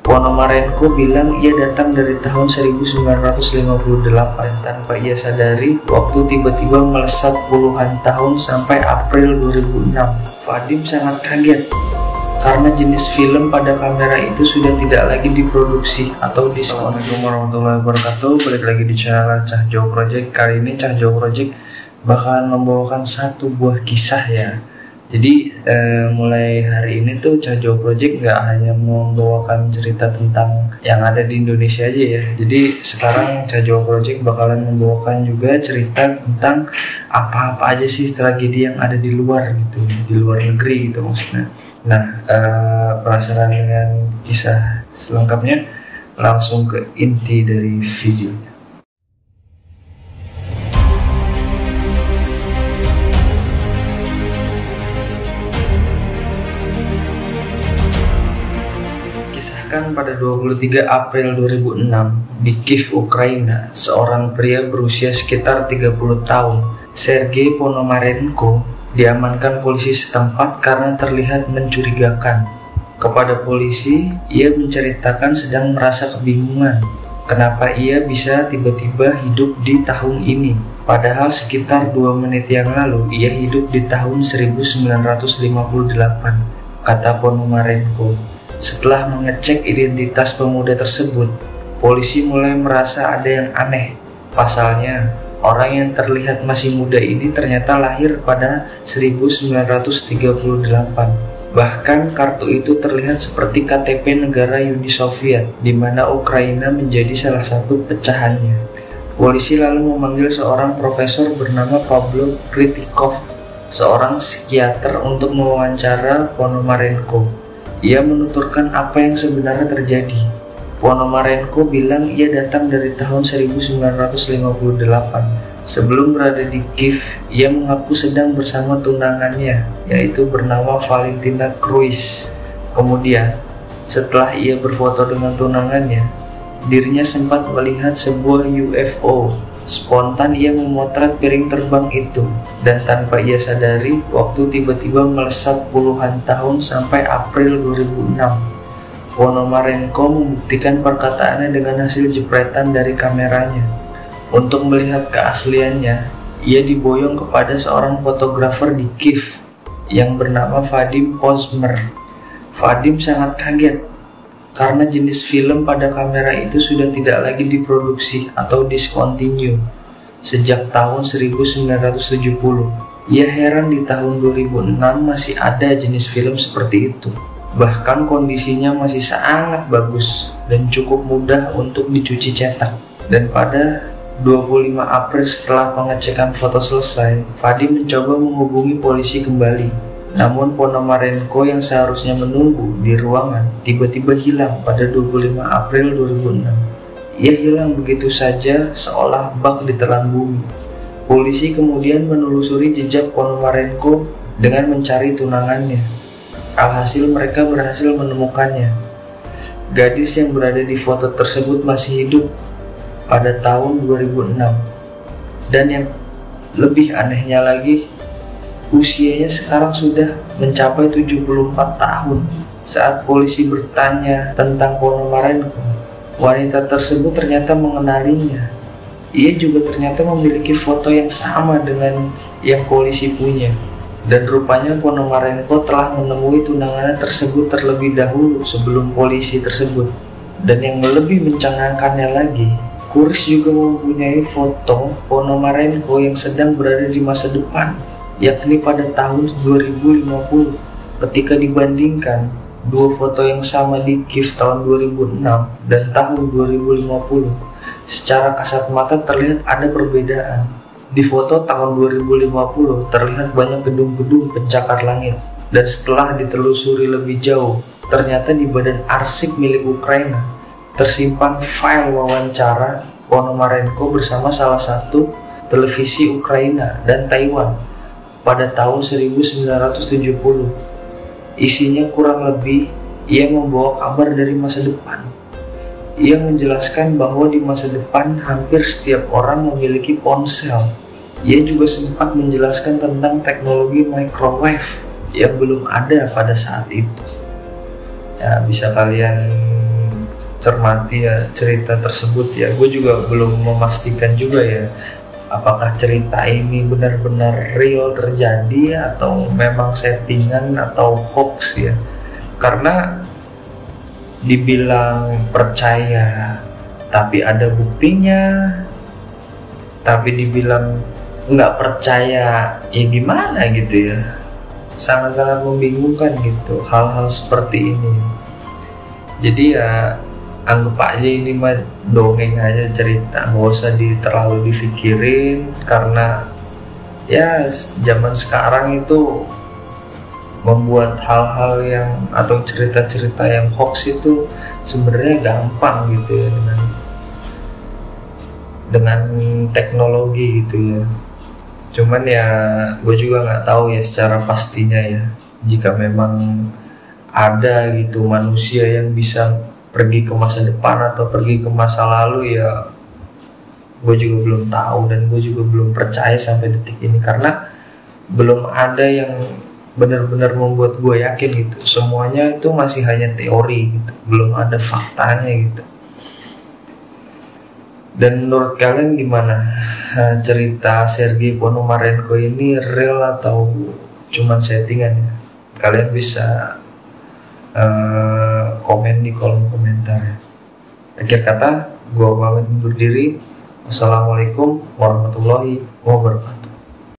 Ponomarenko bilang ia datang dari tahun 1958 tanpa ia sadari waktu tiba-tiba melesat puluhan tahun sampai April 2006. Vadim sangat kaget karena jenis film pada kamera itu sudah tidak lagi diproduksi atau diskon. Assalamualaikum warahmatullahi wabarakatuh. Balik lagi di channel Cah Jawa Project. Kali ini Cah Jawa Project bakalan membawakan satu buah kisah ya. Jadi mulai hari ini tuh Cah Jawa Project nggak hanya membawakan cerita tentang yang ada di Indonesia aja ya. Jadi sekarang Cah Jawa Project bakalan membawakan juga cerita tentang apa-apa aja sih tragedi yang ada di luar gitu, di luar negeri gitu maksudnya. Nah, penasaran dengan kisah selengkapnya? Langsung ke inti dari videonya. Kisahkan pada 23 April 2006 di Kiev, Ukraina, seorang pria berusia sekitar 30 tahun, Sergei Ponomarenko, diamankan polisi setempat karena terlihat mencurigakan. Kepada polisi, ia menceritakan sedang merasa kebingungan kenapa ia bisa tiba-tiba hidup di tahun ini. Padahal sekitar 2 menit yang lalu ia hidup di tahun 1958, kata Ponomarenko. Setelah mengecek identitas pemuda tersebut, polisi mulai merasa ada yang aneh. Pasalnya, orang yang terlihat masih muda ini ternyata lahir pada 1938. Bahkan kartu itu terlihat seperti KTP negara Uni Soviet, di mana Ukraina menjadi salah satu pecahannya. Polisi lalu memanggil seorang profesor bernama Pavlo Kritikov, seorang psikiater, untuk mewawancara Ponomarenko. Ia menuturkan apa yang sebenarnya terjadi. Ponomarenko bilang ia datang dari tahun 1958. Sebelum berada di Kiev, ia mengaku sedang bersama tunangannya, yaitu bernama Valentina Cruz. Kemudian, setelah ia berfoto dengan tunangannya, dirinya sempat melihat sebuah UFO. Spontan ia memotret piring terbang itu, dan tanpa ia sadari, waktu tiba-tiba melesat puluhan tahun sampai April 2006. Ponomarenko membuktikan perkataannya dengan hasil jepretan dari kameranya. Untuk melihat keasliannya, ia diboyong kepada seorang fotografer di Kiev yang bernama Vadim Posmer. Vadim sangat kaget karena jenis film pada kamera itu sudah tidak lagi diproduksi atau discontinue sejak tahun 1970. Ia heran di tahun 2006 masih ada jenis film seperti itu. Bahkan kondisinya masih sangat bagus dan cukup mudah untuk dicuci cetak. Dan pada 25 April setelah pengecekan foto selesai, Vadim mencoba menghubungi polisi kembali. Namun Ponomarenko yang seharusnya menunggu di ruangan tiba-tiba hilang pada 25 April 2006. Ia hilang begitu saja seolah bak ditelan bumi. Polisi kemudian menelusuri jejak Ponomarenko dengan mencari tunangannya. Alhasil mereka berhasil menemukannya. Gadis yang berada di foto tersebut masih hidup pada tahun 2006. Dan yang lebih anehnya lagi, usianya sekarang sudah mencapai 74 tahun. Saat polisi bertanya tentang Ponomarenko, wanita tersebut ternyata mengenalinya. Ia juga ternyata memiliki foto yang sama dengan yang polisi punya. Dan rupanya Ponomarenko telah menemui tunangannya tersebut terlebih dahulu sebelum polisi tersebut. Dan yang lebih mencengangkannya lagi, Kuris juga mempunyai foto Ponomarenko yang sedang berada di masa depan, yakni pada tahun 2050. Ketika dibandingkan dua foto yang sama di Kiev tahun 2006 dan tahun 2050, secara kasat mata terlihat ada perbedaan. Di foto tahun 2050 terlihat banyak gedung-gedung pencakar langit, dan setelah ditelusuri lebih jauh, ternyata di badan arsip milik Ukraina tersimpan file wawancara Ponomarenko bersama salah satu televisi Ukraina dan Taiwan pada tahun 1970. Isinya kurang lebih ia membawa kabar dari masa depan. Ia menjelaskan bahwa di masa depan hampir setiap orang memiliki ponsel. Ia juga sempat menjelaskan tentang teknologi microwave yang belum ada pada saat itu. Ya, bisa kalian cermati ya cerita tersebut ya. Gue juga belum memastikan juga ya apakah cerita ini benar-benar real terjadi atau memang settingan atau hoax ya. Karena dibilang percaya tapi ada buktinya, tapi dibilang nggak percaya ya gimana gitu ya. Sangat-sangat membingungkan gitu hal-hal seperti ini. Jadi ya anggap aja ini mah dongeng aja, cerita, nggak usah terlalu dipikirin. Karena ya zaman sekarang itu membuat hal-hal yang atau cerita-cerita yang hoax itu sebenarnya gampang gitu ya, dengan teknologi gitu ya. Cuman ya gue juga nggak tahu ya secara pastinya ya, jika memang ada gitu manusia yang bisa pergi ke masa depan atau pergi ke masa lalu ya, gue juga belum tahu dan gue juga belum percaya sampai detik ini. Karena belum ada yang benar-benar membuat gue yakin gitu. Semuanya itu masih hanya teori gitu, belum ada faktanya gitu. Dan menurut kalian gimana? Cerita Sergei Ponomarenko ini real atau cuman settingan ya? Kalian bisa komen di kolom komentar ya. Akhir kata, gue pamit undur diri. Wassalamualaikum warahmatullahi wabarakatuh.